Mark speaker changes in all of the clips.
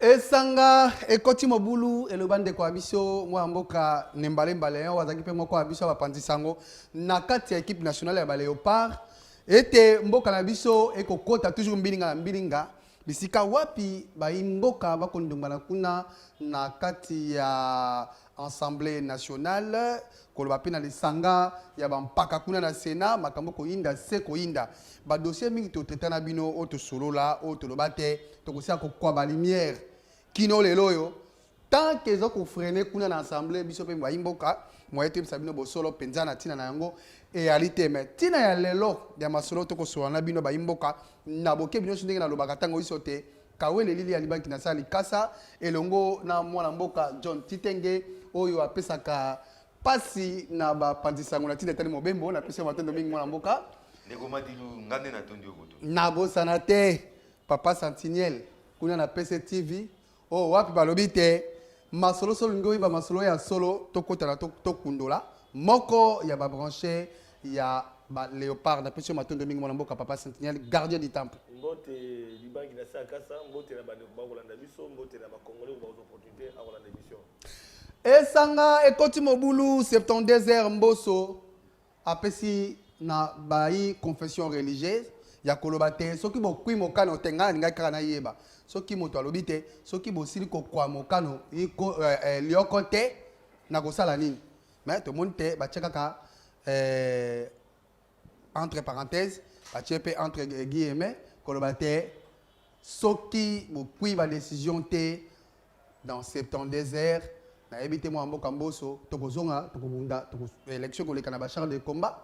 Speaker 1: Esanga ekoti mobulu elobande kwa biso mwa mboka nembale mbale wazaki pe moko abiso bapanzi sango na kati ya équipe nationale ya ba Léopard ete mboka na biso ekokota toujours mbilinga na mbilinga bisika wapi ba mboka bakondongana kuna na kati ya Assemblée nationale koloba pe na lisanga ya bampaka kuna na Sénat makambo ko inda se ko inda ba dossier mingi to traiter na bino o to solola o to lobate to kosia ko kwa ba lumière kino leloyo tant que zo ko freiner kuna na assemblée biso pe mboka mo ete sabino bosolo penza na tina na yango ealité mais tina ya lelo ya masolo to ko so na bino ba mboka na boke bino ndenge na lobaka tango isote kawele lili ya libanki na sali kasa elongo na mwana mboka John Titenge oyo apesaka pasi na ba panzisango na tina tali mobembo na pesa matendo mingi mwana mboka
Speaker 2: ndeko matilu ngande na tondi okoto
Speaker 1: na bosana te papa Sentinelle kuna na PCTV oh wapi balobi te masolo solo ngoyi ba masolo ya solo tokota na tokundola moko ya ba branché ya ba Léopard na pesa matendo mingi mwana mboka papa Sentinelle gardien du temple
Speaker 3: mbote libangi na sakasa mbote na bande ba kolanda biso mbote na ba congolais ba opportunité à kolanda mission
Speaker 1: esanga ekoti mobulu 72 heures mboso apesi na bayi confession religieuse ya koloba te soki bokwi mokano tenga ninga kaka na yeba soki moto alobi te soki bosili kokwa mokano lioko te na kosala nini mais to monte ba kaka entre parenthèses ba pe entre guillemets koloba te soki bokwi ba décision te dans 72 heures na ebité mo mboka mboso to kozonga to kobunda to élection koleka na ba char de combat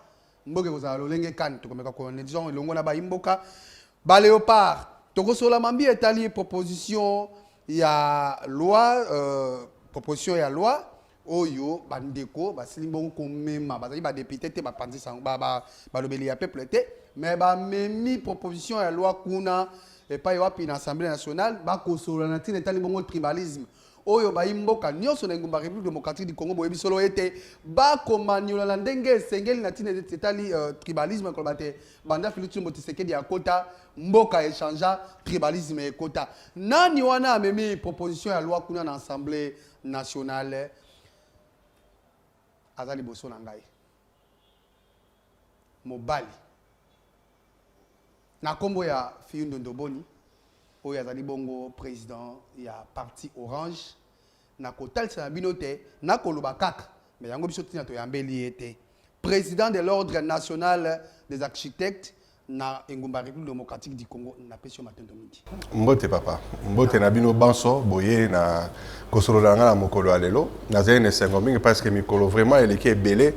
Speaker 1: mboke kozala lolenge kan to komeka ko disons elongo na ba imboka ba Léopard to kosola mambi etali proposition ya loi oyo bandeko basilimbo ko mema bazali ba député te ba panzi sang ba lobeli ya peuple te mais ba memi proposition ya loi kuna et pas wapi na Assemblée nationale ba kosola na tina etali bongo tribalisme oyo ba imboka nyonso na ngumba République démocratique du Congo boyebi solo ete ba komanyola na ndenge sengeli na tina etali tribalisme ko bate banda Félix Tshisekedi ya kota mboka échangea tribalisme et kota nani wana amemi proposition ya loi kuna na Assemblée nationale azali boso na ngai mobali na kombo ya Fiyundo Ndoboni oyo azali bongo président ya parti Orange na kotalisa na bino te na koloba kaka mais yango biso tina to yambeli ete président de l'ordre national des architectes na engumba République démocratique du Congo na pesio matendo midi
Speaker 4: mbote papa mbote na bino banso boye na kosolola nga na mokolo alelo nazali na sengo mingi parce que mikolo vraiment eleki ebele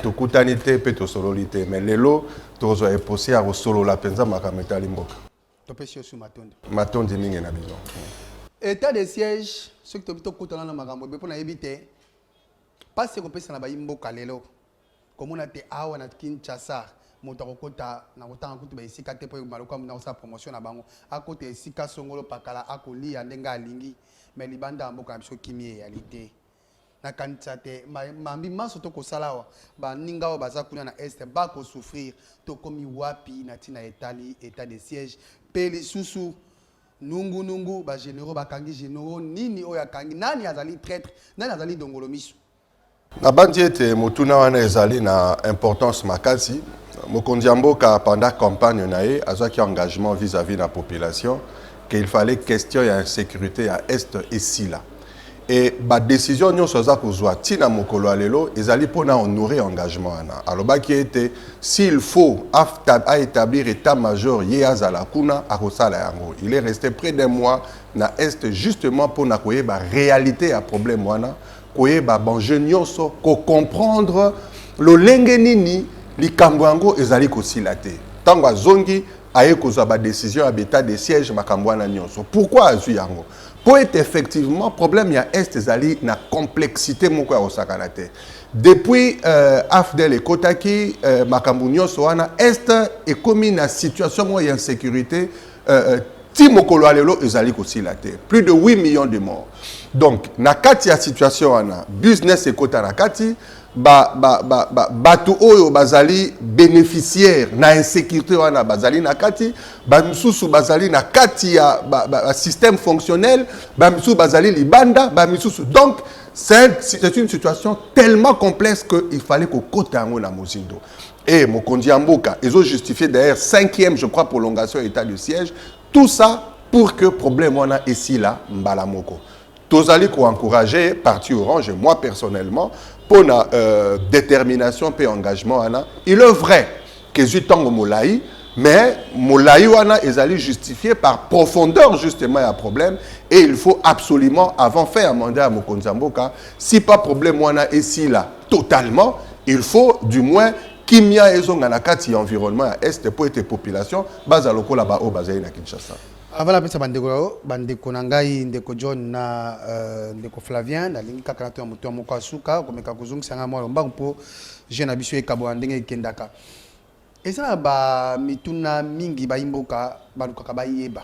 Speaker 4: tokutani te pe tosololi te mais lelo tozwa eposi ya kosolola penza makambo etali mboka
Speaker 1: topesi osu matondi
Speaker 4: matondi mingi na biso
Speaker 1: état de siège soki tobito kutana na makambo be pona yebite pasi kopesa na bayimboka lelo komona te awa na Kinshasa moto akokota na kotanga kutu ba esika te po maloko na kosa promotion na bango akota esika songolo pakala akolia ndenga alingi mais libanda mboka na biso kimie réalité na kanisa te mambi maso to kosalawa ba ninga o baza kuna na est ba ko souffrir to komi wapi na tina etali état de siège peli susu nungu ba généraux bakangi généraux nini oya kangi nani azali traître nani azali dongolo misu
Speaker 4: na bandi ete motuna wana ezali na importance makasi mokonzi mboka pendant campagne na ye azwaki engagement vis-à-vis la population qu'il fallait question ya insécurité ya est et sila et ba décision nyonso za kozwa tina mokolo alelo ezali pona honorer engagement wana alobaki ete s'il faut à établir état-major ye azala kuna akosala yango il est resté près d'un mois na est justement pona koyeba réalité ya problème wana koyeba banjeu nyonso ko comprendre lolenge nini likambo yango ezali kosila te tango azongi aye kozwa ba décision ya état de siège makambo wana nyonso pourquoi azwi yango pour être effectivement problème ya est ezali na complexité moko ya osakana te depuis AFDEL ekotaki makambo nyonso wana est ekomi na situation mo ya insécurité ti mokolo alelo ezali kosila te plus de 8 millions de morts donc na kati ya situation wana business ekota na kati bato oyo bazali bénéficiaire na insécurité wana bazali na kati bamisusu bazali na kati ya système fonctionnel bamisusu bazali libanda bamisusu donc c'est une situation tellement complexe qu'il fallait qu'on côte yango na mozindo et mokonzi ya mboka ils ont justifié d'ailleurs 5e je crois prolongation état de siège tout ça pour que problème wana ici là mbala moko tozali ko encourager parti orange moi personnellement pour la détermination et engagement il est vrai que je tango molai mais molai wana est allé justifier par profondeur justement un problème et il faut absolument avant faire un mandat à Mokonzi Mboka si pas problème wana ici là totalement il faut du moins kimia ezonga na kati environnement à est pour être population baza lokola ba o bazali na Kinshasa.
Speaker 1: Avant la pesa bandeko na ngai ndeko John na ndeko Flavien na lingi kaka na to moto moko asuka komeka kuzungisa nga mwa lomba mpo jeune abiso ekabo ndenge kendaka eza ba mituna mingi ba imboka balukaka ba yeba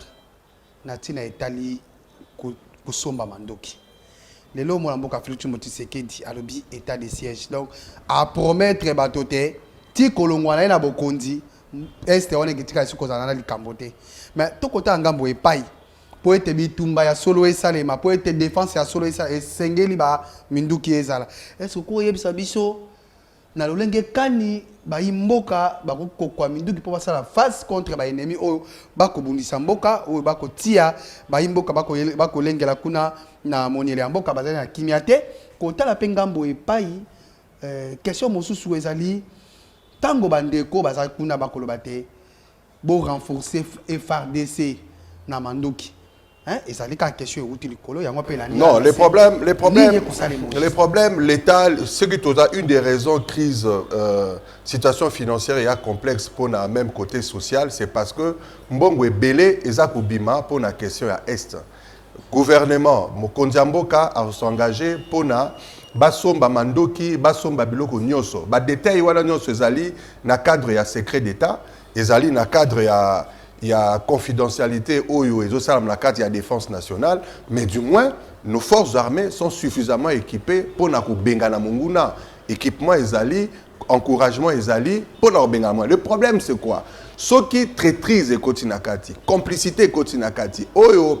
Speaker 1: na tina etali kusomba mandoki lelo mo mboka Félix Tshisekedi alobi état de siège donc à promettre batote ti kolongwa na bokonzi este on ekitika siko za na likambote mais to kota ngambo epai po ete bitumba ya solo esalema po ete défense ya solo esala esengeli ba minduki ezala est-ce ko yebisa biso na lolenge kani ba imboka ba kokwa minduki po basala face contre ba ennemi oyo bakobundisa mboka oyo bakotia ba imboka bakolengela kuna na moniele ya mboka bazali na kimia te kotala pe ngambo epai question mosusu ezali tango bandeko bazali kuna bakoloba te bo renforcer FRDC na mandoki hein et ça les cas question utile kolo yango pe la
Speaker 4: non les problèmes l'état ce qui est une des raisons crise situation financière et complexe pour na même côté social c'est parce que mbongo ebele eza kubima pour na question ya est gouvernement Mokonzi Mboka a s'engagé pour na basomba mandoki basomba biloko nyoso ba détail wana nyoso ezali na cadre ya secret d'état ezali na cadre ya confidentialité oyo ezosalam na cadre ya défense nationale mais du moins nos forces armées sont suffisamment équipées pour na kubenga na munguna équipement ezali encouragement ezali pour na kubenga moi le problème c'est quoi ce qui traîtrise et kotinakati complicité kotinakati oyo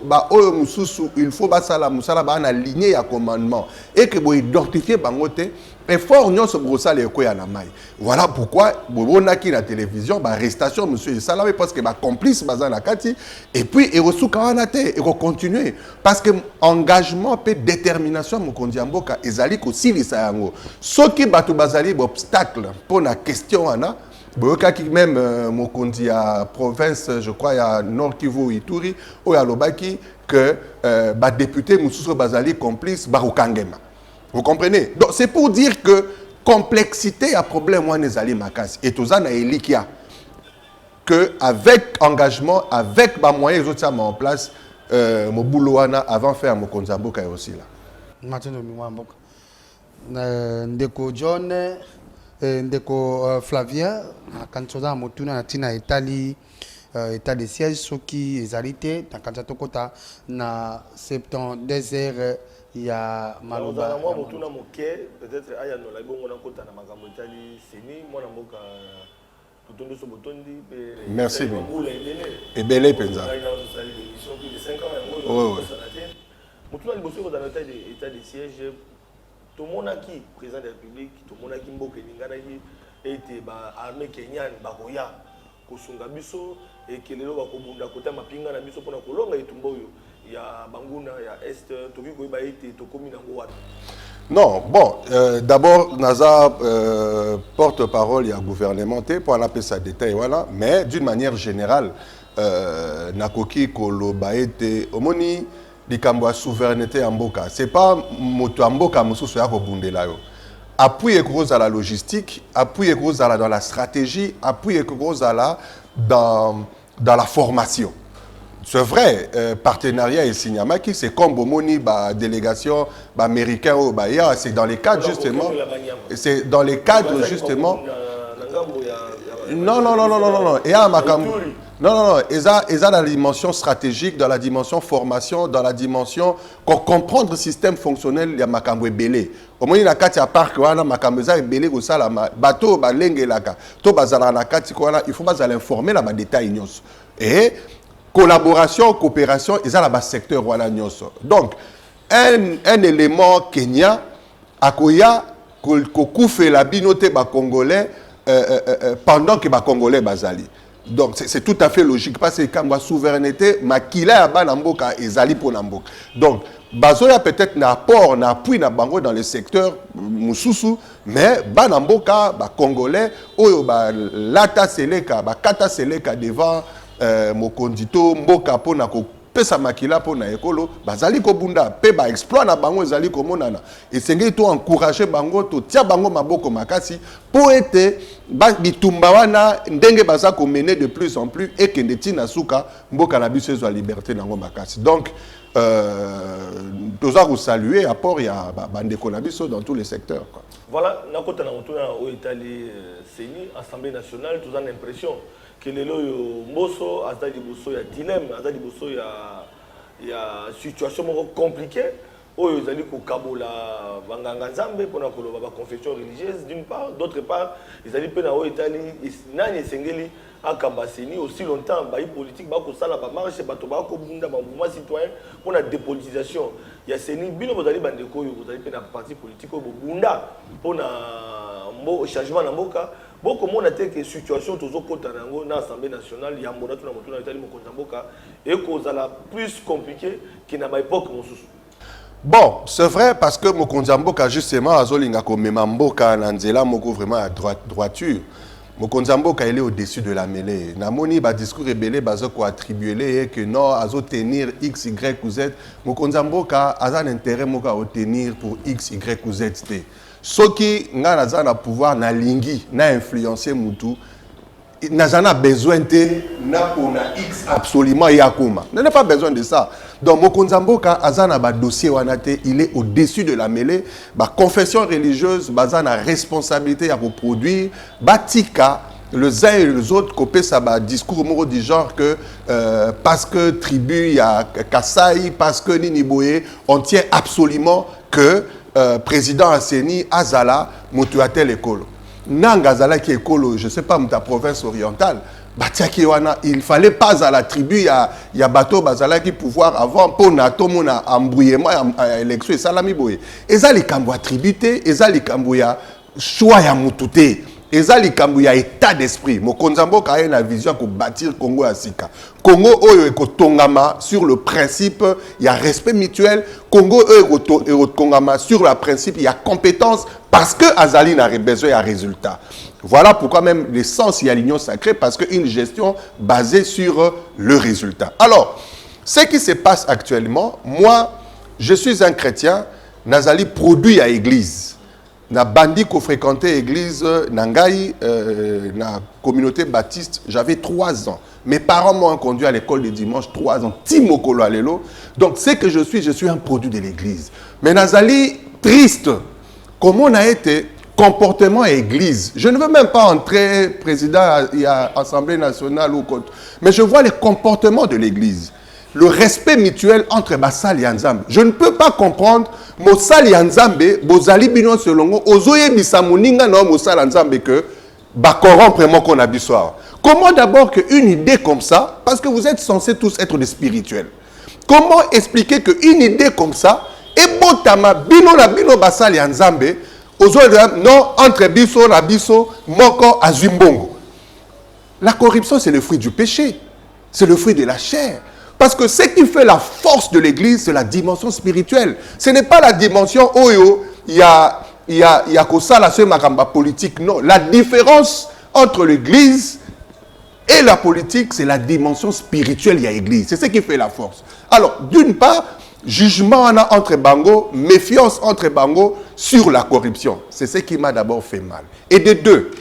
Speaker 4: mususu il faut basala musala ba na lignée ya commandement et que bo identifier bangote effort nyonso brosala ekoya na mai voilà pourquoi bobonaki na télévision ba arrestation monsieur Salame parce que ba complice bazana kati et puis et resuka wana te et continuer parce que engagement pe détermination Mokonzi Mboka ezali ko silisa yango soki batu bazali obstacle pour na question wana boyokaki même Mokonzi ya province je crois ya Nord Kivu Ituri ou ya Lobaki que ba député mususu bazali complice barukangema. Vous comprenez? Donc c'est pour dire que complexité à problème moi nezali makasi et tout ça na elikia que avec engagement avec ba moyens autres en place mobulo wana avant faire Mokonzi Mboka aussi là.
Speaker 1: Maintenant Mboka ndeko John ndeko Flavien quand ça motuna na tina etali état de siège soki ezalité na kanja tokota na 72 heures ya maloba
Speaker 3: moi motuna moke peut-être aya no la bongo na kota na makambo etali seni mwana mboka totondo so botondi pe
Speaker 4: merci et belé penza
Speaker 3: motuna liboso ko dans état de siège tout le monde qui président de la République tout le monde qui mboka ningana ete ba armée kenyane bakoya kosunga biso et que lelo bakobunda kota mapinga na biso pona kolonga etumba oyo ya banguna ya est toki koyeba ete tokomi nango wapi.
Speaker 4: Non, bon, d'abord, Naza porte-parole, il y a gouvernementé pour en appeler ça détail, voilà, mais d'une manière générale, Nakoki Koloba était omoni likambo souveraineté en Mboka. C'est pas moto Mboka mususu ya kobundela yo. Appui ekoko à la logistique, appui ekoko dans la stratégie, appui ekoko dans la formation. C'est vrai, partenariat et Signamaki, c'est comme Bomoni, délégation américaine au Bahia, c'est dans les cadres justement. C'est dans les cadres justement. Non. Et à Makambo. Non. Ils ont dans la dimension stratégique, dans la dimension formation, dans la dimension comprendre le système fonctionnel, il y a Makambo et Belé. Au moins, il y a 4 parcs, il y a Makambo et Belé, il y a bateau, il y a il faut pas informer les détails. Et collaboration, coopération, ils ont le secteur. Donc, un élément Kenya, Akoya, qu'on fait la binote Congolais pendant que les Congolais bazali. Donc c'est tout à fait logique parce que quand la souveraineté makila ya banamboka ezali pour namboka. Donc bazoya peut-être na apport na appui na bango dans le secteur mususu mais banamboka ba Congolais oyo ba lata seleka ba kata seleka devant mokondito mboka pona ko pesa makila pona ekolo bazali ko bunda pe ba exploit na bango ezali ko monana esengeli to encourager bango to tia bango maboko makasi pour être bitumba wana ndenge baza ko mener de plus en plus et que ndetina suka mboka na biso ezwa liberté nango makasi. Donc doza ko saluer apport ya bandeko na biso dans tous les secteurs quoi.
Speaker 3: Voilà, na kota na motuna o Italie CENI Assemblée nationale tous en impression que les loyaux Mosso, Azali Bosso, il y a dilemme, Azali Bosso, il y a situation compliquée. Où ils allaient au Kabola, Banganga Nzambe, pour la confession religieuse d'une part, d'autre part, ils allaient peine à Italie, Nani Sengeli, à Kambasini, aussi longtemps, Baï politique, Bako Sala, Marche, Batoba, Kobunda, mouvement citoyen, pour la dépolitisation. Il y a Seni, Bino, vous allez Bandeko, vous allez peine à parti politique, Bunda, pour le changement dans Moka. Beaucoup de monde a dit que la situation dans l'Assemblée nationale, il y a un monde dans l'Italie et que la plus compliquée qu'il n'a pas époque.
Speaker 4: Bon, c'est vrai parce que Mokonzamboka justement azolinga ko memamboka nanzela moko vraiment à droiture. Mokonzamboka il est au-dessus de la mêlée. Namoni ba discours rebelle bazo ko attribuer que non azo tenir X Y ou Z. Mokonzamboka a un intérêt moka à tenir pour X Y ou Z. Ce qui n'a pas pouvoir na lingi na influencer mutu n'a besoin de na pour na X absolument yakuma. N'a pas besoin de ça. Donc Mokonzamboka azana ba dossier wanate il est au-dessus de la mêlée. Ba confession religieuse bazana responsabilité à produire batika les uns et les autres copé ça ba discours moro du genre que parce que tribu il y a Kasai parce que Niniboye on tient absolument que président Asseni Azala Motuatel Ekolo. Nanga Azala qui Ekolo, je ne sais pas, ta province orientale, il ne fallait pas à la tribu, il y a bateau Bazala qui pouvoir avant pour Nato mona embrouillement à l'élection et salami boye. Ezali Kamboya tribute, Ezali Kamboya choix ya mutute. Ezali Kamboya état d'esprit. Mokonzamboka a une vision pour bâtir Congo à Sika. Congo oyo eko tongama sur le principe, il y a respect mutuel. Congo oyo tongama sur le principe, il y a compétence parce que Azali n'a besoin de résultat. Voilà pourquoi même l'essence il y a l'union sacrée parce qu'une gestion basée sur le résultat. Alors, ce qui se passe actuellement, moi, je suis un chrétien, Nazali produit à l'église. Na bandi ko fréquenté l'église Nangai, la communauté baptiste, j'avais 3 ans. Mes parents m'ont conduit à l'école de dimanche 3 ans. Timokolo alelo. Donc, ce que je suis un produit de l'église. Mais Nazali, triste. Comment on a été comportement à l'église. Je ne veux même pas entrer président à l'Assemblée nationale ou quoi. Mais je vois les comportements de l'église. Le respect mutuel entre Basali et Nzambe. Je ne peux pas comprendre Mosali et Nzambe, Bozali Bino Selongo, Ozoye Bisamuninga no Mosali Nzambe que ba corrompre mon qu'on a bissoir. Comment d'abord qu'une idée comme ça, parce que vous êtes censés tous être des spirituels, comment expliquer qu'une idée comme ça, et botama Bino la Bino Basali et Nzambe, Ozoye non entre Bisso la Bisso, Moko Azumbongo. La corruption c'est le fruit du péché, c'est le fruit de la chair. Parce que ce qui fait la force de l'église, c'est la dimension spirituelle. Ce n'est pas la dimension où il y a que ça, la seule makamba politique. Non, la différence entre l'église et la politique, c'est la dimension spirituelle, il y a l'église. C'est ce qui fait la force. Alors, d'une part, jugement entre Bango, méfiance entre Bango sur la corruption. C'est ce qui m'a d'abord fait mal. Et de deux,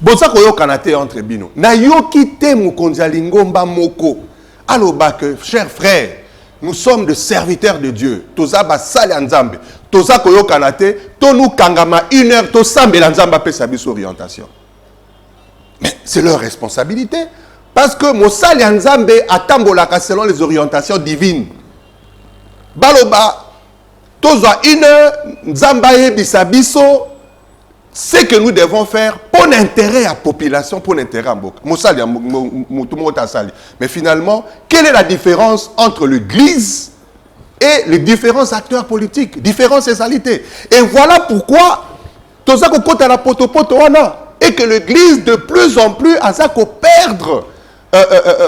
Speaker 4: bonsa koyo kanate entre bino. Na yo kite mukonzalingomba moko. Alors, chers frères, nous sommes des serviteurs de Dieu. Toza basali Nzambe. Toza koyo kanate, to nous kangama 1 heure, to sambe Nzamba pe sa bis orientation. Mais c'est leur responsabilité. Parce que Mosali Nzambe atambolaka selon les orientations divines. Baloba, tozwa une Nzambaye bisabiso, ce que nous devons faire pour l'intérêt à la population, pour l'intérêt à Mboka. Mais finalement, quelle est la différence entre l'Église et les différents acteurs politiques, différentes sexualités? Et voilà pourquoi tozako kota la potopoto wana et que l'Église de plus en plus a ça qu'on perdre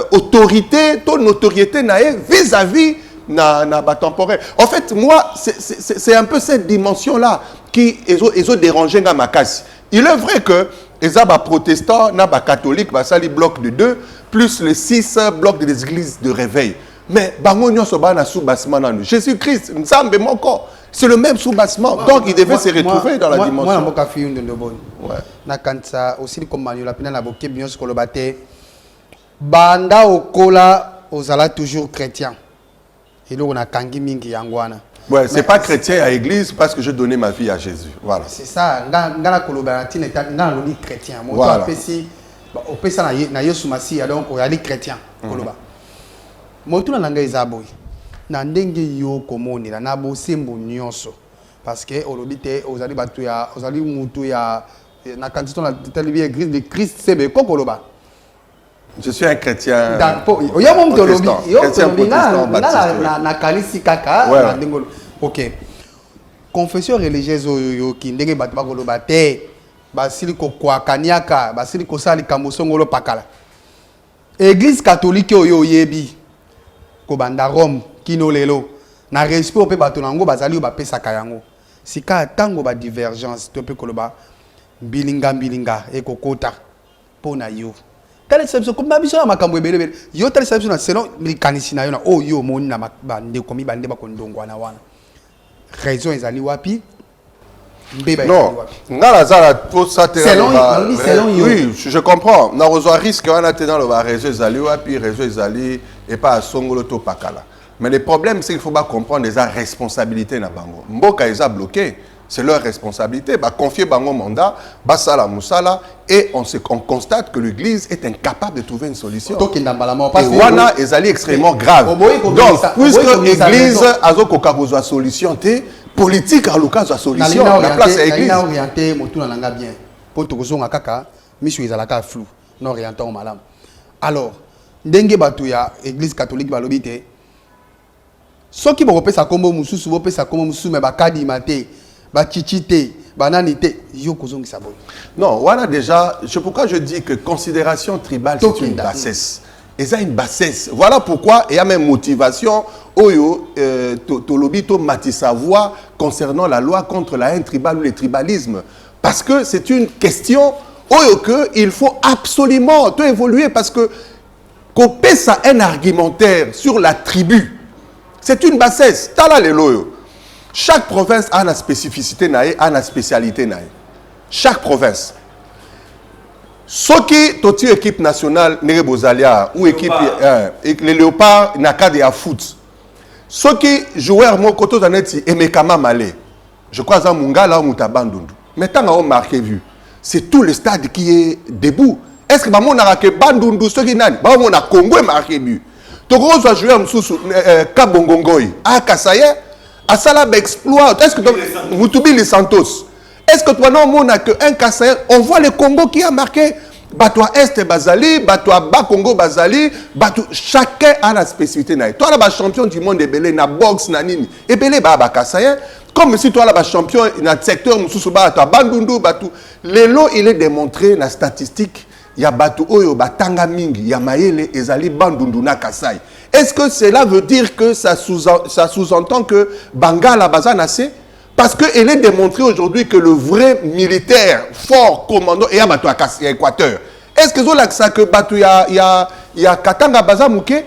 Speaker 4: autorité, ton notoriété vis-à-vis na temporaire. En fait, moi, c'est un peu cette dimension-là qui est dérangé dans ma casse. Il est vrai que les protestants, les catholiques, les blocs de 2, plus les 6 blocs des églises de réveil. Mais Jésus-Christ, c'est le même sous-bassement. Donc, il devait se retrouver dans la dimension.
Speaker 1: Moi, aussi comme Manuel Lapina, Banda Okola, Ozala toujours chrétien. Et là, on a Kangi Mingi Yangwana.
Speaker 4: Ouais, c'est pas chrétien à l'église parce que je donnais ma vie à Jésus. Voilà.
Speaker 1: C'est ça. Dans la colobatine, dans le chrétien.
Speaker 4: Voilà.
Speaker 1: On peut ça na Yesu Masi, donc on a les chrétiens. Koloba. Moto na nga izaboy. Na ndenge yo komoni la na bosembo nyonso. Parce que olobite ozali batu ya ozali mutu ya na kandidato na télévision église de Christ sebe kokoloba.
Speaker 4: Je suis un chrétien
Speaker 1: protestant.
Speaker 4: Chrétien protestant baptiste.
Speaker 1: Ok. Confession religieuse qui ndenge batu bakoloba te basili ko kwa kaniaka basili ko sali kamosongolo pakala. Église catholique oyo yebi ko banda Rome kino lelo na respect pe bato nango bazali ba pesa kayango. Sika tango ba divergence to pe koloba bilinga ekokota pona yo. Telle exception comme babiso na makambo ebele yo telle exception na selon milikanisi na yo na o yo moni na bande komi bande ba kondongwa na wana raison ezali wapi mbeba
Speaker 4: non ngala pour ça selon oui je comprends na rezo risque on a dans le réseau ezali wapi réseau ezali et pas songolo to pakala mais le problème c'est qu'il faut pas comprendre les responsabilités na bango mboka eza bloqué. C'est leur responsabilité. Bah, confier bango mandat, basala musala, et on constate que l'Église est incapable de trouver une solution. Et wana est allé extrêmement grave. Donc, puisque l'Église a une solution, politique a une solution. La place est l'Église.
Speaker 1: Orienté, bien. Pour tout le kaka, mission izalaka flou. Non orienté au malam. Alors, ndenge batuya Église catholique balobite. Ceux qui vont sa combo mususu, vont sa combo mususu, mais bakadi mate.
Speaker 4: Non, voilà déjà, pourquoi je dis que considération tribale, c'est une bassesse. Et ça, une bassesse. Voilà pourquoi il y a même motivation, Oyo, Tolobito, Mati Savoie, concernant la loi contre la haine tribale ou le tribalisme. Parce que c'est une question, Oyo, qu'il faut absolument tout évoluer, parce que qu'on pèse un argumentaire sur la tribu, c'est une bassesse. Tala le loyo. Chaque province a une spécificité, a une spécialité. Chaque province. Ce qui est une équipe nationale, ou équipe, les léopards, n'a qu'à de foot. Ce qui joueur, mon côté, et Mekama Malé. Je crois que Mungala ou Moutabandundu. Mais tant qu'on a marqué vu, c'est tout le stade qui est debout. Est-ce que on a marqué Bandundu, ce qui n'a pas, on a Congo marqué but. Togo a joué un sous Kabongongoi. Ah, Kassaye. À ça là, exploit. Est-ce que Moutoubi les Santos? Est-ce que toi non, on a que un Kassaye? On voit le Congo qui a marqué. Batoua Est Bazali, Batoua Bas Congo Bazali, chacun a la spécificité. Toi là, champion du monde de Belé, na boxe, na nini. Et Belé, bah Kassaye. Comme si toi là, champion dans le secteur, Moussouba, toi Bandundu, Batou. Lelo, il est démontré dans la statistique. Il y a Batou Oyo, Batanga Mingi, il y a Maïle, Ezali, Bandundu, na Kassaye. Est-ce que cela veut dire que ça sous-entend que Bangala Bazanase? Parce qu'il est démontré aujourd'hui que le vrai militaire fort commandant est à Équateur. Est-ce que ça que Batou y a Katanga Bazamouké?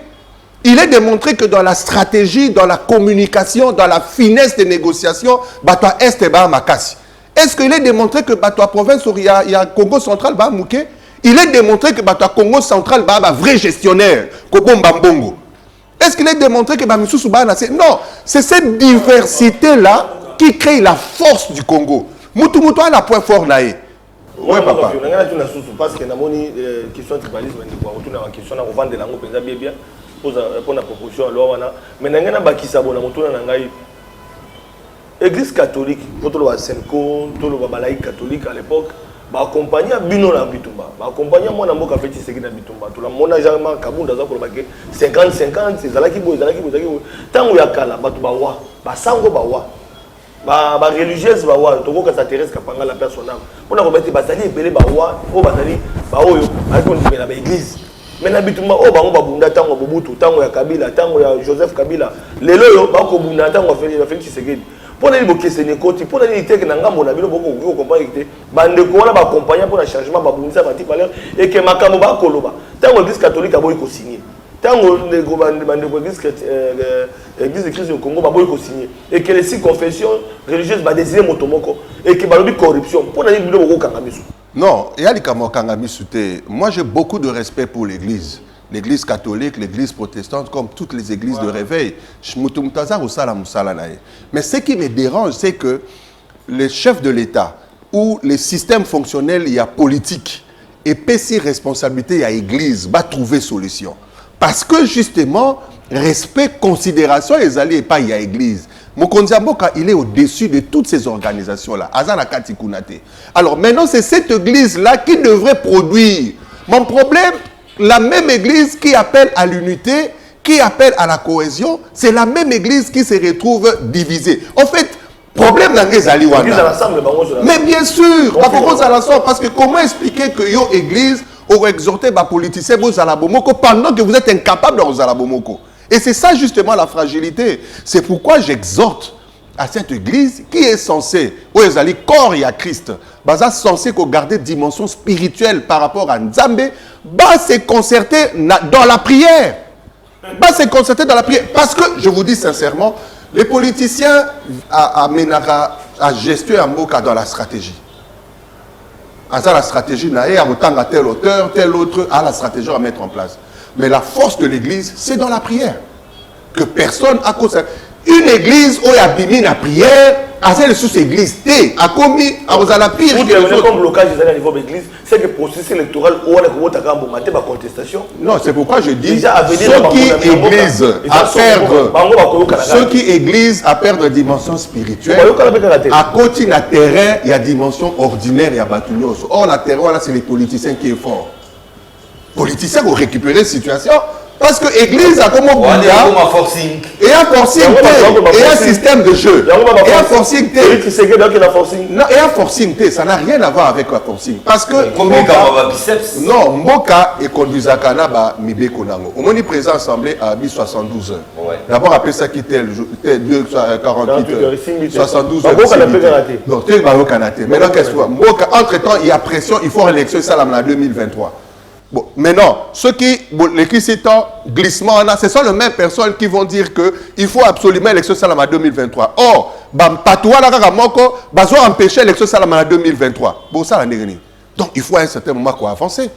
Speaker 4: Il est démontré que dans la stratégie, dans la communication, dans la finesse des négociations, Batou Est et Makassi. Est-ce qu'il est démontré que Batou province il y a Congo central Bazamouké? Il est démontré que Batou Congo central est un vrai gestionnaire, Kobomba-Mbongo. Est-ce qu'il est démontré que Bamissou Soubana, non, c'est cette diversité-là qui crée la force du Congo. Moutou a la point fort là. Ouais, papa.
Speaker 3: Parce que namoni question de tribalisme on a question na vendre lango penza bien pour la proposition alors wana mais nangana bakisa bona motuna na ngai église catholique pour le Senko tout le balai catholique à l'époque ba accompagner bino na bitumba ba accompagner moi na mboka feti seki na bitumba tout la mona jama kabunda za ko ba 50 ezalaki bo tango ya kala batu ba wa ba sango ba wa ba religieuse ba wa to ko sa Thérèse Kapanga la personne on a remettre bazali ebele ba wa o bazali ba oyo ako ndimela ba église mais na bitumba o bango ba bunda tango Mobutu tango ya Kabila tango ya Joseph Kabila lelo yo ba ko bunda tango Félix Tshisekedi pour les boquer ne côté pour les idées que n'angamo na bilo boko ko comprendre que bande ko na ba accompagner pour le changement ba bundisa ba type valeur et que makambo ba koloba tango l'église catholique a boy ko signer tango les bande ko église de Christ au Congo ba boy ko signer et que les six confessions religieuses ba désigner motomoko et que ba lobi corruption pour les bilo boko kangamisu.
Speaker 4: Non, il y a les kangamisu te. Moi j'ai beaucoup de respect pour l'église. L'église catholique, l'église protestante, comme toutes les églises de réveil. Mais ce qui me dérange, c'est que les chefs de l'État ou les systèmes fonctionnels, il y a politique. Et PC responsabilité, il y a église, va trouver solution. Parce que justement, respect, considération, les alliés et pas il y a église. Mokonzi Mboka, il est au-dessus de toutes ces organisations-là. Azana Kati Kunate. Alors maintenant, c'est cette église-là qui devrait produire. Mon problème, la même église qui appelle à l'unité, qui appelle à la cohésion, c'est la même église qui se retrouve divisée. En fait, problème dans les Aliwana. Mais bien sûr, parce que comment expliquer que yo église aurait exhorté les politiciens pendant que vous êtes incapable de Zalabomoko. Et c'est ça justement la fragilité. C'est pourquoi j'exhorte à cette église qui est censée, où ils allaient corps et à Christ, bah censé garder dimension spirituelle par rapport à Nzambe, bah c'est concerté dans la prière. Bah c'est concerté dans la prière. Parce que, je vous dis sincèrement, les politiciens à gestuer un mot dans la stratégie. À ça, la stratégie, à autant à tel auteur, tel autre, à la stratégie à mettre en place. Mais la force de l'église, c'est dans la prière. Que personne à cause. Une église où il y a bimi la prière, à celle sous église, a commis, à la pire.
Speaker 3: Comme blocage à niveau de l'église, c'est que le processus électoral où on a une contestation.
Speaker 4: Non, c'est pourquoi je dis ceux qui église à perdre dimension spirituelle, à côté de la terrain, il y a dimension ordinaire, il y a Batounos. Or, la terrain, c'est les politiciens qui est fort. Les politiciens vont récupérer la situation. Parce que l'église a comme un
Speaker 2: forcing.
Speaker 4: Et un forcing, et un système de jeu. Et un forcing, non, et un forcing, ça n'a rien à voir avec la forcing. Parce que non, Mboka est conduit à Kanaba, Mibe Konango. Au moment présent assemblée à 72 heures. D'abord, après ça, qui était 48 heures, 72 heures. Donc, tu es Kanate. Maintenant, qu'est-ce que Mboka, entre-temps, il y a pression, il faut l'élection, ça, en 2023. Bon, maintenant, ceux qui, les critiquants, glissement, ce sont les mêmes personnes qui vont dire qu'il faut absolument l'élection Salama 2023. Or, Patoua la Moko, va empêcher l'élection Salama 2023. Bon, ça, donc, il faut à un certain moment quoi avancer.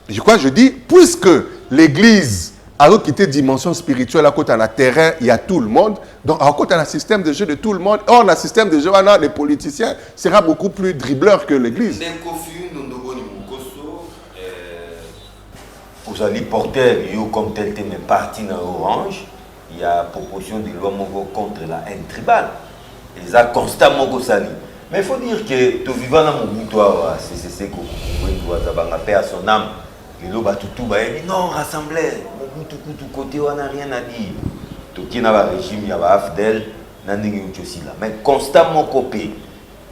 Speaker 4: Je crois, je dis, puisque l'église a quitté dimension spirituelle à côté de la terrain, il y a tout le monde. Donc, à côté de un système de jeu de tout le monde, or, le système de jeu, les politiciens sera beaucoup plus dribbleur que l'église.
Speaker 2: Vous allez porter comme tel thème parti dans Orange, il y a proposition de loi contre la haine tribale. Et ça constamment que ça. Mais il faut dire que tu vivant dans mon boutoir, c'est que vous avez paix à son âme. Et là, non, rassemblez, mon boutou côté, on n'a rien à dire. Tu as un régime, il y a un AFDEL, mais constamment copié.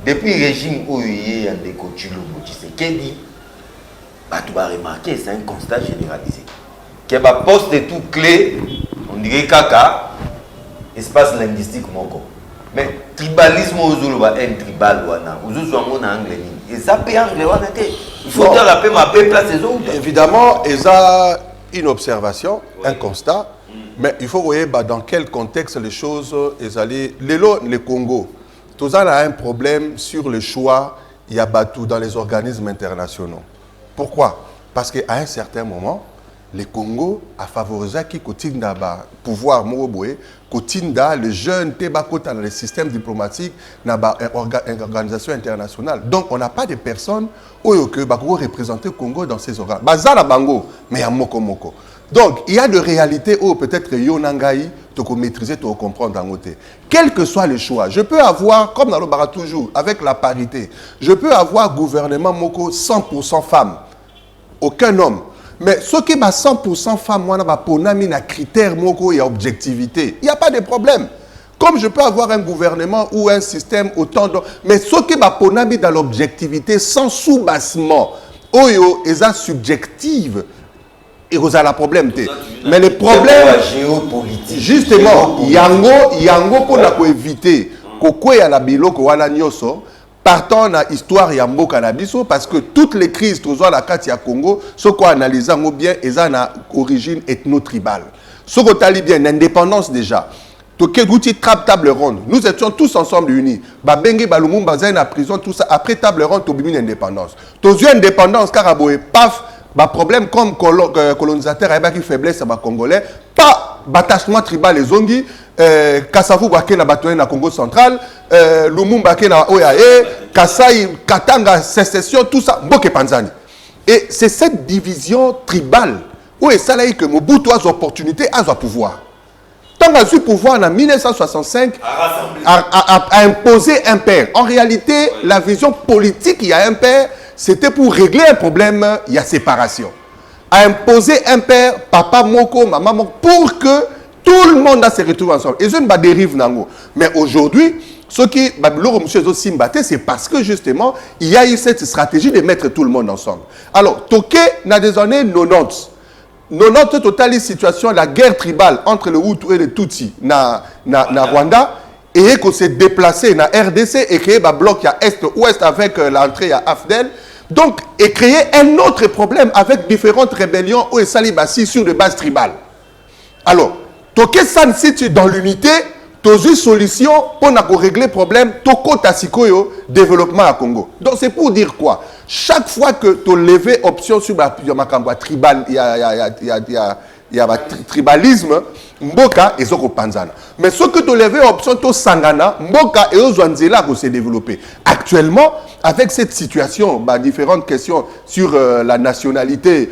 Speaker 2: Depuis le régime où il y a des coachs, tu sais, qu'est-ce dit? Tu vas remarquer, c'est un constat généralisé. Que ma poste est tout clé, on dirait caca, espace linguistique moko. Mais tribalisme aux Zuluba, un tribal wana, aux Zuluba en anglais. Et ça peut anglais wana te. Il faut dire la paix, ma paix place les autres.
Speaker 4: Évidemment, il y a une observation, un constat, mais il faut voir dans quel contexte les choses sont allées. Le Congo, tout ça a un problème sur le choix, il y a battu dans les organismes internationaux. Pourquoi? Parce qu'à un certain moment, le Congo a favorisé qui continue le pouvoir Moroboé Kotinda, les jeunes, Tebakota dans les systèmes diplomatiques, dans les organisations internationales. Donc, on n'a pas de personnes qui représentent le Congo dans ces organes. Bazala Bango, mais il y a Moko Moko. Donc, il y a des réalités où peut-être Yonangaï, tu peux maîtriser, tu peux comprendre en côté. Quel que soit le choix, je peux avoir, comme dans le Bara toujours, avec la parité, je peux avoir gouvernement Moko 100% femmes. Aucun homme. Mais ce qui est 100% femmes, moi, on a mis un critère Moko et objectivité. Il n'y a pas de problème. Comme je peux avoir un gouvernement ou un système autant de... Mais ce qui est mis dans l'objectivité sans sous-bassement, oyo, est subjective. Et vous avez le problème. Mais le problème, justement, yango pour éviter que la biloko wala nyoso partant dans l'histoire ya mboka na biso parce que toutes les crises tozo la carte ya Congo ce qu'on analyse bien eza na origine ethno-tribale. Ce qu'on tali bien l'indépendance déjà. Tokeguti trap table ronde. Nous étions tous ensemble unis. Babenge Balumumba za na prison tout ça après table ronde to bimi indépendance. Tozo indépendance karaboé paf. Bah problème comme colonisateur avec une faiblesse à Congolais, pas attachement tribal les zongi, Kasavu Baké na batoye na Congo central, Lumumba Baké na OAE, Kasai, Katanga, sécession, tout ça, Mboke Panzani. Et c'est cette division tribale où est ça là que Mobutu a des opportunités, a des pouvoir. Tant qu'il a eu pouvoir en 1965 à imposer un père. En réalité, la vision politique, il y a un père. C'était pour régler un problème, il y a séparation. À imposer un père, papa Moko, maman Moko, pour que tout le monde se retrouve ensemble. Et je ne dérive nango. Mais aujourd'hui, ce qui c'est parce que justement, il y a eu cette stratégie de mettre tout le monde ensemble. Alors, Toké, dans des années 90, 90 totale situation, la guerre tribale entre le Hutu et le Tutsi na Rwanda, et qu'on s'est déplacé dans RDC et créé un bloc est-ouest avec l'entrée à Afdel. Donc, et créer un autre problème avec différentes rébellions où Salibassi sur des bases tribales. Alors, Toké San situe dans l'unité, tu une solution pour régler le problème, Toko Tasikoyo, développement à Congo. Donc, c'est pour dire quoi? Chaque fois que tu lèves option sur ma tribal, il y a tribalisme, Mboka et Zoko Panzana. Mais ce que tu lèves option to Sangana, Mboka et Ozwanzela qui s'est développé. Actuellement, avec cette situation, différentes questions sur la nationalité,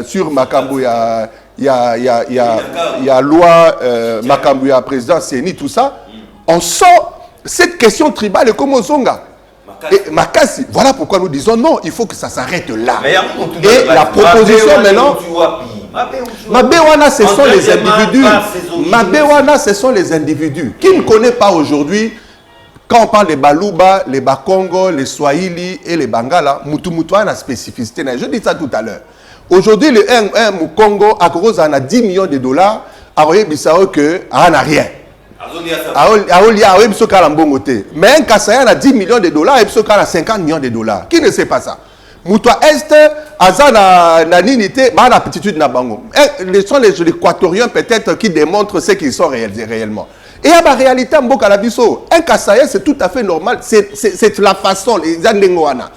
Speaker 4: sur Makambo, il y a loi Makambo, président Séni, tout ça. On sent cette question tribale et comme Ozonga. Et Makassi, voilà pourquoi nous disons non, il faut que ça s'arrête là. Et la proposition maintenant, Mabéwana, ce sont les individus. Mabéwana, ce sont les individus. Qui ne connaît pas aujourd'hui, quand on parle des Baluba, les Bakongo, les Swahili et les Bangala, Mutu a une spécificité. Je dis ça tout à l'heure. Aujourd'hui, le Congo a 10 millions de dollars, à Bissau que n'a rien. Mais un Kassayan a 10 millions de dollars et un a 50 millions de dollars. Qui ne sait pas ça? Moutoua Est, Azana Naninité, ma aptitude na bango. Ce sont les équatoriens peut-être qui démontrent ce qu'ils sont réellement. Et à la réalité, Mboka Labiso, un Kassayan c'est tout à fait normal. C'est la façon, les Andengoana.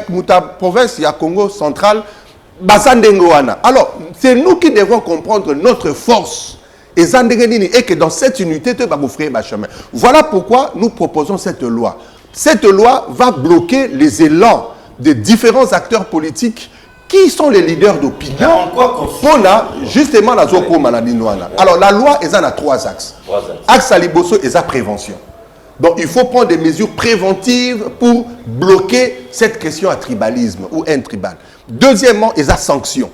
Speaker 4: Mouta province, il y a Congo central, Basandengoana. Alors, c'est nous qui devons comprendre notre force. Et que dans cette unité, tu vas vous faire un chemin. Voilà pourquoi nous proposons cette loi. Cette loi va bloquer les élans de différents acteurs politiques qui sont les leaders d'opinion. On a justement la Zoko Maladinoana. Alors la loi est en 3 axes. Axe à Liboso et à prévention. Donc il faut prendre des mesures préventives pour bloquer cette question à tribalisme ou intribal. Deuxièmement, il y a sanctions.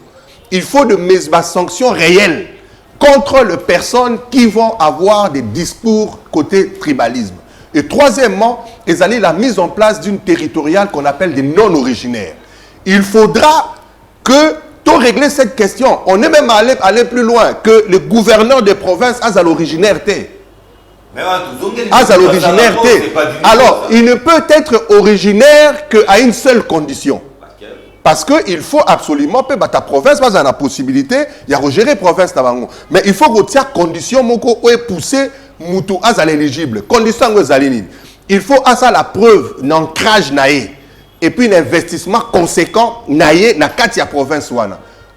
Speaker 4: Il faut des sanctions réelles contre les personnes qui vont avoir des discours côté tribalisme. Et troisièmement, il y a la mise en place d'une territoriale qu'on appelle des non-originaires. Il faudra que tout régler cette question. On est même allé plus loin que le gouverneur des provinces a à l'originalité. Alors, il ne peut être originaire qu'à une seule condition. Parce qu'il faut absolument que ta province va avoir la possibilité de gérer la province. Mais il faut que tu aies condition pour pousser Moutou à l'éligible. Condition il faut avoir la preuve d'ancrage et puis un investissement conséquent dans la province.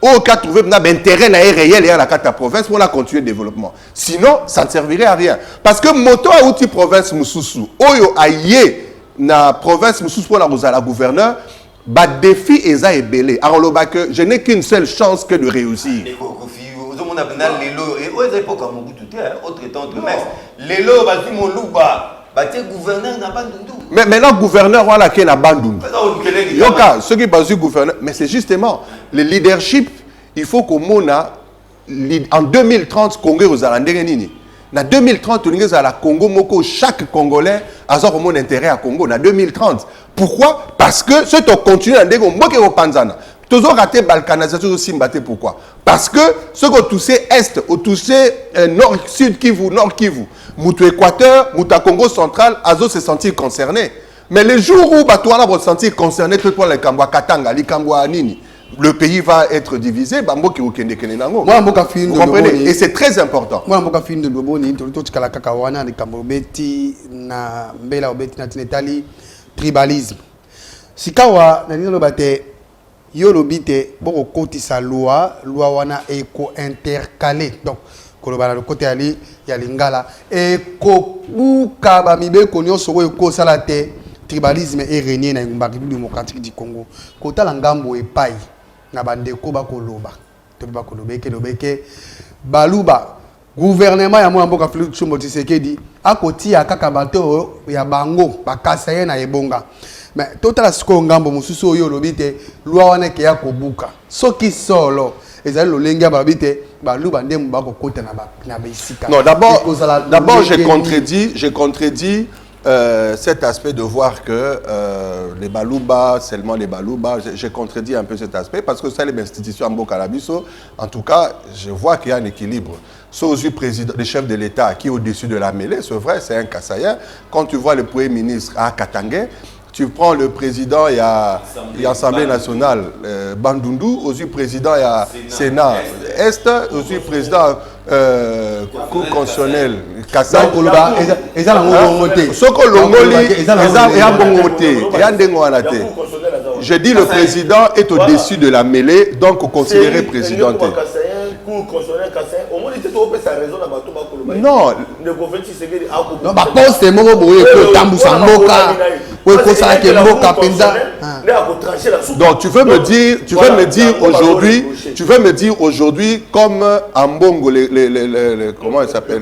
Speaker 4: au cas trouvé intérêt réel et à la carte province pour la continuer le développement. Sinon, ça ne servirait à rien. Parce que moto a outil province Moussoussou, oyo aïe na province Moussoussou pour la gouverneur, bah défi eza ebelé. Alors que je n'ai qu'une seule chance que de réussir. Mais maintenant, gouverneur, voilà qui est la Bandung. Ce qui est gouverneur, mais c'est justement le leadership. Il faut qu'au Mona, en 2030, Congo aux Alandérenini. En 2030, Congo, chaque Congolais a un intérêt à Congo. En 2030. Pourquoi? Parce que ce qui continue à dire que Panzana. Toujours raté balkanisation aussi mbatté. Pourquoi? Parce que ce qui touché Est, au touché Nord, Sud Kivu, Nord Kivu, Moutou Équateur, Mouta Congo central, Azo se sentir concerné. Mais le jour où Batouana va se sentir concerné, tout pour les Kambwa Katanga, les Kambwa Nini, le pays va être divisé. Vous comprenez? Et c'est très important.
Speaker 1: Moi, je suis de Boboni, tout ce que la Kakawana, les Kambobeti, na Mbela Obeti, na Tinetali, tribalisme. Si Kawa, na Nino Bate, yo lobite, bon, côté sa loi wana eko intercalé. Donc, kolobana le côté ali, ya lingala, eko buka ba mibe konyo soko eko salate, tribalisme est régné na République démocratique du Congo. Kota langambo epai. Na bandeko bakoloba to bakolobeke lobeke baluba gouvernement ya mboka Félix Tshombo Tshisekedi akoti ya kaka bato ya bango bakasa ye na ebonga mais totala siko ngambo mususu oyo lobite lwa wana ke ya kobuka soki solo ezali lolenga babite baluba ndemu bakokota na bisika.
Speaker 4: Non, d'abord j'ai contredit cet aspect de voir que les Balouba, seulement les Balouba, j'ai contredit un peu cet aspect parce que ça, les institutions en Bokalabiso, en tout cas, je vois qu'il y a un équilibre. Sauf le chef de l'État qui est au-dessus de la mêlée, c'est vrai, c'est un Kassaïen. Quand tu vois le Premier ministre à Katangé, tu prends le président, il y a l'Assemblée nationale, Bandundu, au-dessus président, il y a Sénat Est, au-dessus président, Cour constitutionnelle, Kassai. Je dis le président est au-dessus de la mêlée, donc considéré présidenté. Non. Donc tu veux me dire aujourd'hui comme Ambongo, comment il s'appelle,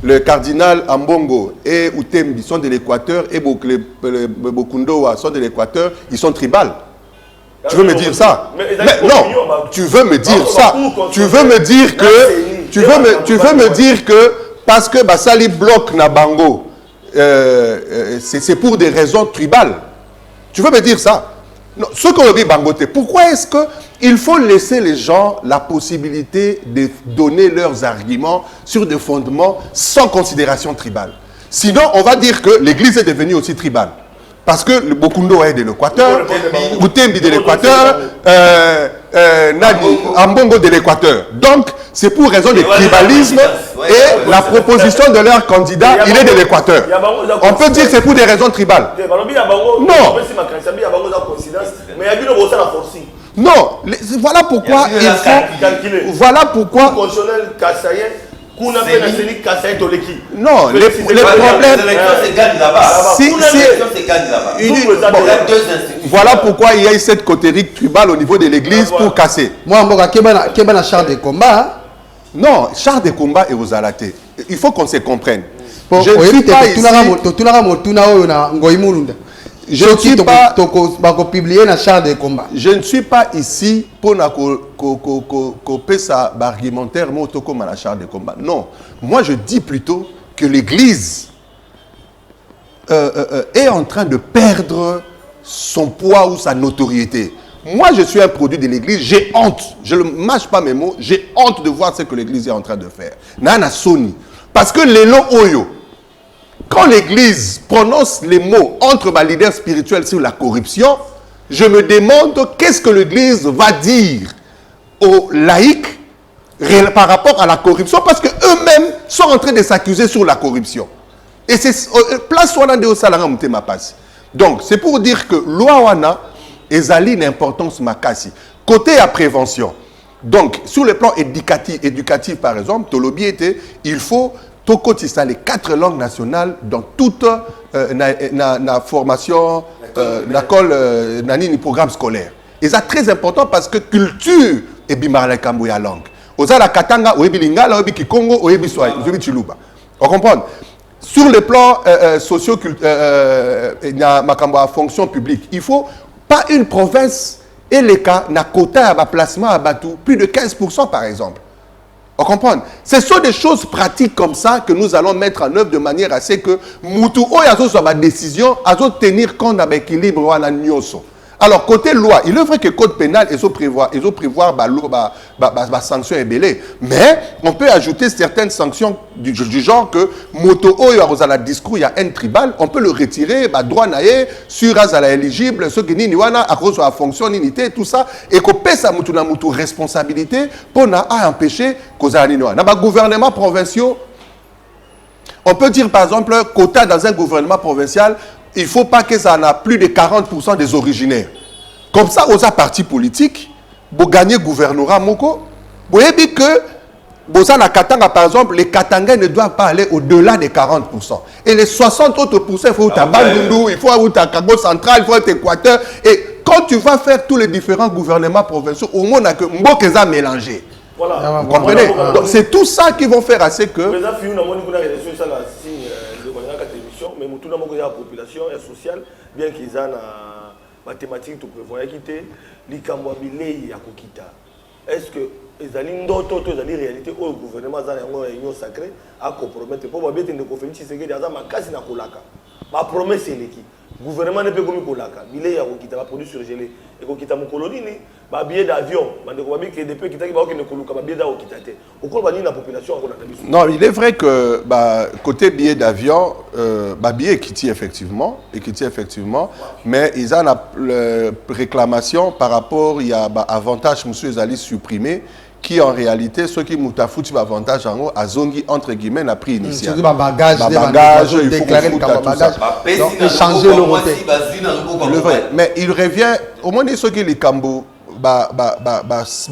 Speaker 4: le cardinal Ambongo et Utembi sont de l'Équateur et Bokundoa sont de l'Équateur, ils sont tribales. Tu veux me dire ça? Mais non, tu veux me dire ça. Tu veux me dire que parce que Basali bloque Nabango, c'est pour des raisons tribales. Tu veux me dire ça? Non, ce qu'on dit Bangote, pourquoi est-ce qu'il faut laisser les gens la possibilité de donner leurs arguments sur des fondements sans considération tribale? Sinon, on va dire que l'Église est devenue aussi tribale. Parce que le Bokundo est de l'Équateur, Utembi de l'Équateur, Ambongo de l'Équateur. Donc, c'est pour raison de tribalisme et la proposition de leur candidat, il est de l'Équateur. On peut dire que c'est pour des raisons tribales. Non. Non. Voilà pourquoi il faut... Voilà pourquoi... Non, les problèmes... Voilà pourquoi il y a cette cotérie tribale au niveau de l'église pour casser.
Speaker 1: Moi, je suis un char de combat.
Speaker 4: Non, char de combat et aux alatés. Il faut qu'on se comprenne.
Speaker 1: Je ne suis pas ici...
Speaker 4: Je ne suis pas ici pour couper ça argumentaire comme un char de combat. Non, moi je dis plutôt que l'Église est en train de perdre son poids ou sa notoriété. Moi je suis un produit de l'Église, j'ai honte, je ne mâche pas mes mots, j'ai honte de voir ce que l'Église est en train de faire. Nana Soni, parce que les lots Oyo, quand l'Église prononce les mots entre ma leader spirituel sur la corruption, je me demande qu'est-ce que l'Église va dire aux laïcs par rapport à la corruption, parce qu'eux-mêmes sont en train de s'accuser sur la corruption. Et c'est place Wana de Osalanga Mutema Passi. Donc, c'est pour dire que Loawana ezali une importance makasi. Côté à prévention. Donc, sur le plan éducatif par exemple, Tolobi était, il faut tokotisa les 4 langues nationales dans toute la formation, le programme scolaire. Et ça très important parce que culture est bimara kamboya langue. Oza la katanga, oyebi lingala, oyebi kikongo, oyebi swahili, oyebi chiluba. On comprend? Sur le plan ma fonction publique, il faut pas une province et les cas n'a quota à placement à Batou, plus de 15% par exemple. On comprend? Ce sont des choses pratiques comme ça que nous allons mettre en œuvre de manière à ce que Moutou Oyazo soit ma décision, à tenir compte avec l'équilibre ou à la nyoso. Alors, côté loi, il est vrai que le code pénal, il faut prévoir sanctions ébellées. Mais on peut ajouter certaines sanctions du genre que moto a la discours, il y a un tribal, on peut le retirer, droit naé, sur la éligible, ce qui n'y a à cause de la fonction, unité, tout ça, et qu'on paie sa responsabilité pour empêcher qu'on ait un gouvernement provincial. On peut dire par exemple, quota dans un gouvernement provincial, il ne faut pas que ça ait plus de 40% des originaires. Comme ça, aux partis politiques, pour gagner le gouvernorat, vous voyez que, par exemple, les Katangais ne doivent pas aller au-delà des 40%. Et les 60 autres pourcents, il faut à Bandundu, il faut à Kago Central, il faut à Équateur. Et quand tu vas faire tous les différents gouvernements provinciaux, au moins, que Mbokéza mélangé.
Speaker 3: Voilà.
Speaker 4: Vous comprenez? Donc, c'est tout ça qui vont faire assez que...
Speaker 3: Mais tout le monde a la population et sociale, bien qu'ils aient la mathématique, tout prévoit quitter, l'Ikamwabilei à Kokita. Est-ce que les alliés d'autres, les alliés réalité, au gouvernement, a une réunion sacrée à compromettre pour voir bien que les conférences, c'est que les gens ont cassé la colaka. Ma promesse est l'équipe. Le gouvernement ne peut pas colaka. Il est à Kokita, va produire surgelé. Et Kokita, mon colonie, ba billet d'avion, que depuis qu'il y a un billet d'avion, la population.
Speaker 4: Non, il est vrai que côté billet d'avion, billet Kiti effectivement, mais ils ont la réclamation par rapport il y a avantage monsieur Zali supprimé qui en réalité ceux qui m'ont foutu avantage en haut à zongi entre guillemets n'a pris initial.
Speaker 1: C'est bagage,
Speaker 4: il faut déclarer tout ça.
Speaker 1: Échanger le côté.
Speaker 4: Mais il revient au moins ceux qui les cambo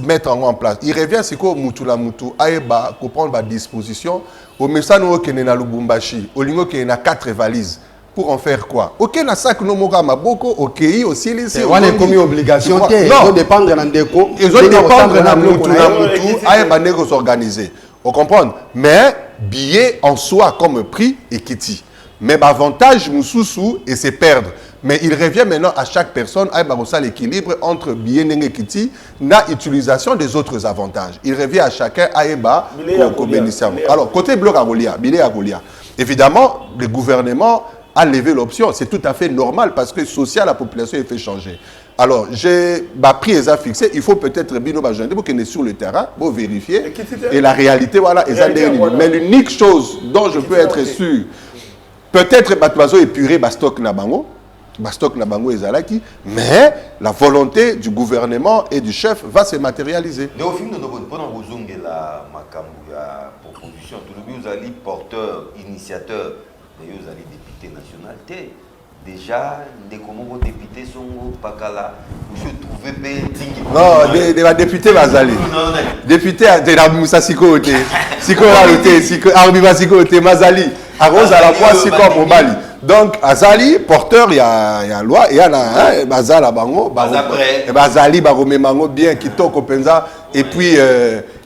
Speaker 4: mettre en place. Il revient c'est quoi Moutou aïba comprendre la disposition au message nous qui est na Lubumbashi au lingo qui est na 4 valises pour en faire quoi? OK na sac no moka maboko OK aussi les
Speaker 1: on est commis obligation ils
Speaker 4: non
Speaker 1: dépendre dans déco
Speaker 4: ils ont dépendre dans Moutou aïba nego s'organiser. On comprend mais billet en soi comme prix et kiti mais avantage Moussoussou et c'est perdre. Mais il revient maintenant à chaque personne à l'équilibre entre bien et kiti na utilisation des autres avantages. Il revient à chacun à bénéficier. Alors côté bloc à Golia, évidemment le gouvernement a levé l'option. C'est tout à fait normal parce que social la population est fait changer. Alors j'ai pris les fixé. Il faut peut-être bino bajande pour qu'il est sur le terrain pour vérifier et la réalité voilà. Mais l'unique chose dont je peux être sûr, peut-être Batouazo épuré stock na bango. Bastok na bango ezalaki, mais la volonté du gouvernement et du chef va se matérialiser.
Speaker 2: Mais au film de pendant vous la makambu proposition, tout le vous allez porteur, initiateur, mais vous allez député nationalité. Déjà, des comment vos députés sont pas là, vous se trouvez
Speaker 4: non, des députés Bazali. Député de la Moussa Siko, Siko Raoté, Siko Arbiba Siko, Mazali, Arose à la fois Siko Mobali. Donc, Azali, porteur, il y a loi, il y a un Bazala Bango, Bazali, Baromé Mango, bien, qui toque au Penza, et puis,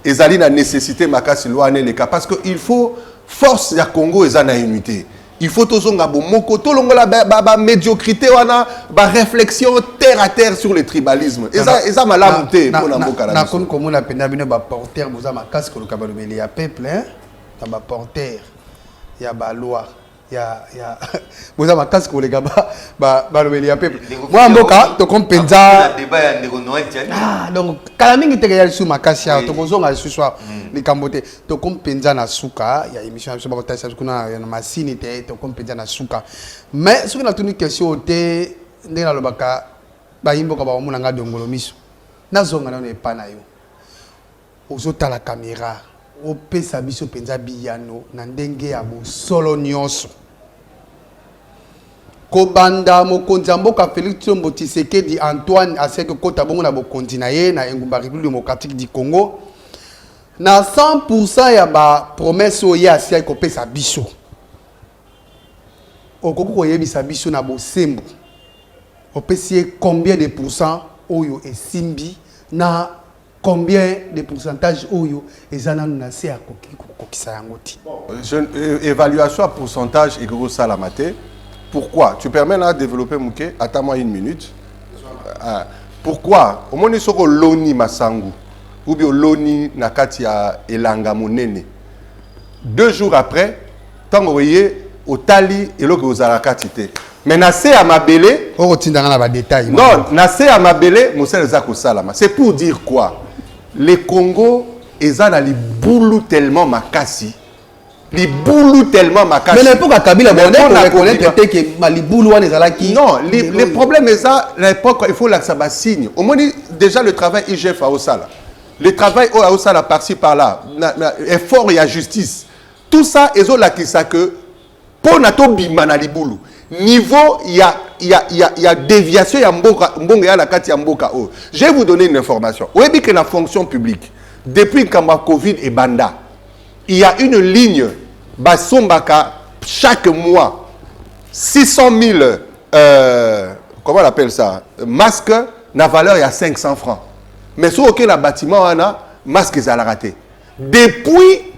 Speaker 4: Ezali n'a nécessité Makasi loi, les cas, parce qu'il faut force à Congo et à unité. Il faut tout la médiocrité, la réflexion terre à terre sur le tribalisme. Et ça m'a lamonté pour la Mokala.
Speaker 1: Na comme on a peine à porteur, vous avez ma casque, il y a peuple, il y a porteur, il y a loi. Vous avez ma casque pour les gars, il y a peuple. Moi, en boka, tu comprends ça. Ah, donc, quand même, il y a sur ma casque, tu comprends ce soir, les cambotés, tu comprends ça na souka, il y a émission, je sais pas si tu as une machine, tu comprends ça na souka. Mais, ce que nous une question, c'est que nous avons dit que nous avons dit que nous avons la caméra. Opesa biso penza biyano na ndenge ya solo nyonso kobanda mokonzi ya mboka Félix Tshilombo Tshisekedi Antoine aseke kota bongo na bokonzi na ye na engumba République démocratique du Congo na 100% ya ba promesse oyo asi ay kopesa biso okoko koyebisa biso na bosembo opesi combien de pourcents oyo esimbi na combien de pourcentage oyo ezana na se ya kokisa yango ti
Speaker 4: évaluation à pourcentage et gros salamate. Pourquoi? Tu permets là de développer Mouké? Attends-moi une minute. Pourquoi? Au moins, soko loni masangu ou bien loni nakati ya elanga monene. 2 jours après, tant que vous voyez, au tali et l'autre aux alakatite. Mais nassé à ma belé.
Speaker 1: On retient dans la détail.
Speaker 4: Non, nassé à ma belé, Moussel Zako Salama. C'est pour dire quoi? Les Congo, ils ont les boulou tellement makasi. Les boulou tellement makasi.
Speaker 1: Mais l'époque à Kabila, on reconnaître que Mali boulou on est qui.
Speaker 4: Non, les problèmes c'est ça. L'époque, il faut que ça signe. Au moins déjà le travail IGF à Osala. Le travail à Osala par-ci par-là, effort et à justice. Tout ça, ils ont la qui ça que pour nato bimana li boulou. Niveau il y a déviation il y a mbonga ya la kati ya mboka. Je vais vous donner une information. Vous savez que la fonction publique depuis Kamba Covid et Banda, il y a une ligne Basombaka chaque mois 600 000 comment on appelle ça masques na valeur il y a 500 francs. Mais sur aucun bâtiment on a masques à la raté. Depuis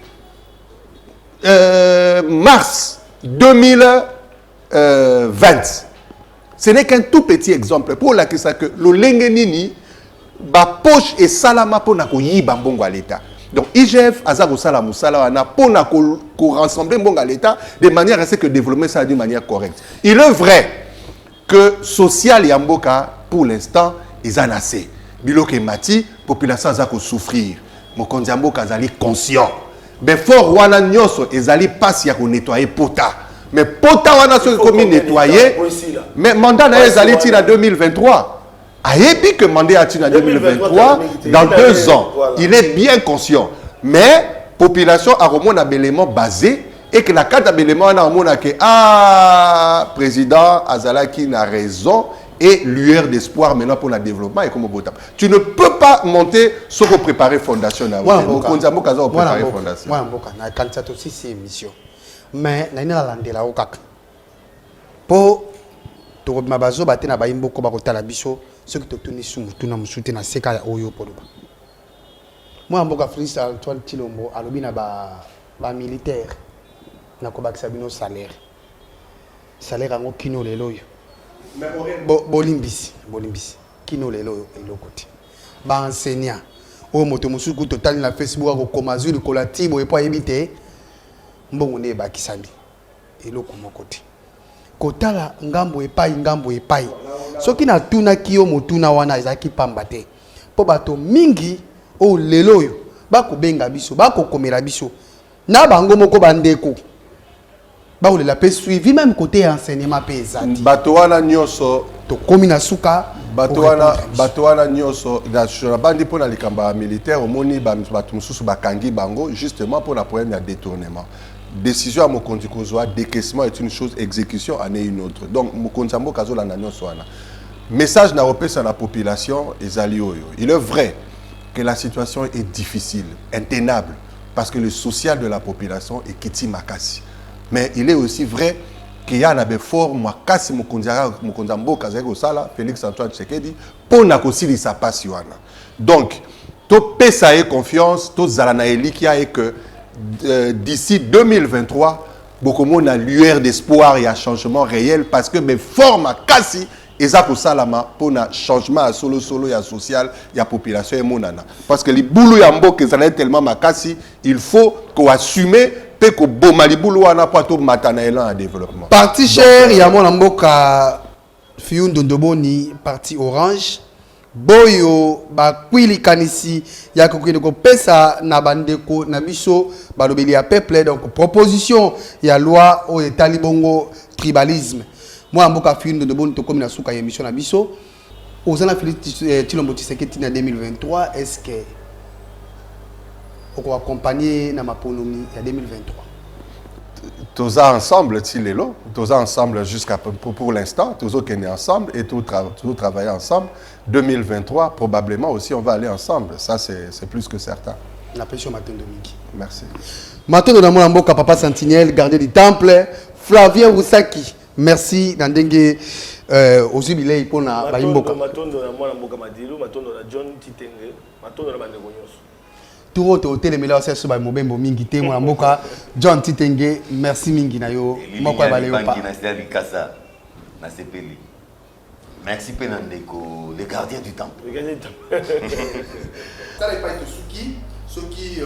Speaker 4: mars 2020, ce n'est qu'un tout petit exemple pour la que ça que le lengenini ba poche et salama pour na ko yiba mbongo à l'état. Donc IGF azako sala musala na pour na ko rassembler mbongo à l'état de manière à ce que développer ça d'une manière correcte. Il est vrai que social yamboka pour l'instant ils en assez. Biloke mati population azako souffrir. Mokonzi yamboka azali conscient. Mais fort wana nyoso ezali passe ya ko nettoyer pota. Mais pota wana so ko nettoyer. Mais mandat na ezali tina 2023. Ayebi que mandat a tina 2023 dans 2 ans. Il est bien conscient. Mais population a remonté un élément basé et que la carte d'élément a remonté que président Azalaki n'a raison et lueur d'espoir maintenant pour le développement et comme tu ne peux pas monter sans préparer fondation.
Speaker 1: Moi, na candidat aussi c'est mission. Mais na ina la ndela okaka. Po to mabazo baté na bayimbo ko bakotala biso ce qui te tourne sur mutuna musute na seka ya oyo poloba. Moi mboka Félix Antoine Tshilombo alobi na ba militaire na ko bakisa bino salaire. Salaire ngo kino lelo yo. Bolimbisi kino lelo elokoti ba enseignant o moto musuku total na Facebook ko komazu de kolatibo et pas éviter mbongo ne ba kisami eloko mokoti kotala ngambo epai soki na tuna kiyo motuna wana ezaki pamba te po bato mingi o lelo yo bako benga biso bako komela biso na bango moko bandeko ba la pe suivi même côté enseignement paysage
Speaker 4: bato wana nyoso
Speaker 1: to komi na suka
Speaker 4: bato wana nyoso na bandi pona likamba militaire omoni bato mususu bakangi bango justement pour la problème de détournement. Décision à mokonzi kozwa décaissement est une chose, exécution en est une autre. Donc mokonzi ambo kazola na nyoso wana message na repesa na population ezali oyo. Il est vrai que la situation est difficile, intenable parce que le social de la population est kiti makasi. Mais il est aussi vrai qu'il y a un effort, makasi mokonzambo kazeko sala Félix Antoine Tshisekedi pour na kosili sa passe wana. Donc to pesa et confiance, to zalana elikia et que d'ici 2023 beaucoup de na lueur d'espoir et un changement réel parce que mes formes makasi ezako salama pour na changement solo ya social ya population et monana parce que les boulou ya mboka ezana tellement makasi il faut qu'on assume ko bomaliboulou wana pato matana elan à développement.
Speaker 1: Parti cher ya mona mboka Fiyundu Ndoboni parti orange boyo ba kwili kanisi ya kokende ko pesa na bandeko na biso balobeli ya peuple donc proposition ya loi o etali bongo tribalisme moi mboka Fiyundu Ndoboni to comme na suka émission na biso ozana Félix Tshilombo Tshisekedi na 2023 est-ce que on va accompagner na maponomi ya 2023
Speaker 4: tous ensemble, tous ensemble jusqu'à pour l'instant, tous qui sont ensemble et tous travailler ensemble. 2023, probablement aussi, on va aller ensemble. Ça, c'est plus que certain.
Speaker 1: La pression matin de Miki.
Speaker 4: Merci.
Speaker 1: Matin de Namon Mboka, Papa Sentinelle, gardien du temple, Flavien Roussaki. Merci, Nandenge, aux jubilés pour na Mboka.
Speaker 3: Matondo na mwana Mboka Madilu, Matondo na John Titenge, Matondo na Bandeko Nyonso.
Speaker 1: Tout autre hôtel et mélange sur ba Mobembo mingi te mwana Mboka, John Titenge, merci mingi na yo.
Speaker 2: Moko ba Léopa. Na Stade Bikasa, na Sepeli. Merci Penandeko, le gardien du temple.
Speaker 3: Le gardien du temple.
Speaker 1: Ça n'est pas de Suki, ceux qui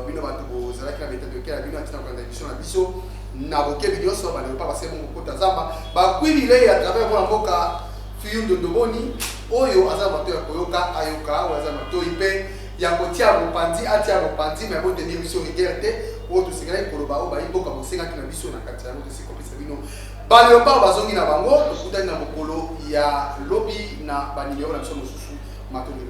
Speaker 1: bino batuko zala ki na méthode de quelle bino atina kwa émission na biso na boke vidéo sur ba Léopa parce que mon kota zamba ba kwibile à travers mwana Mboka Fiyu Ndondoboni oyo azaba to ya koyoka ayoka ou azaba to ipe ya kotia mopanzi atia mopanzi mais bon tenir mission regardez o to sekala koloba o ba Mboka mosenga ki na biso na kati ya notre sikopisa bino ba Léopa bazongi na bango to kutani na mokolo ya lobby na banilio na biso mosusu matoni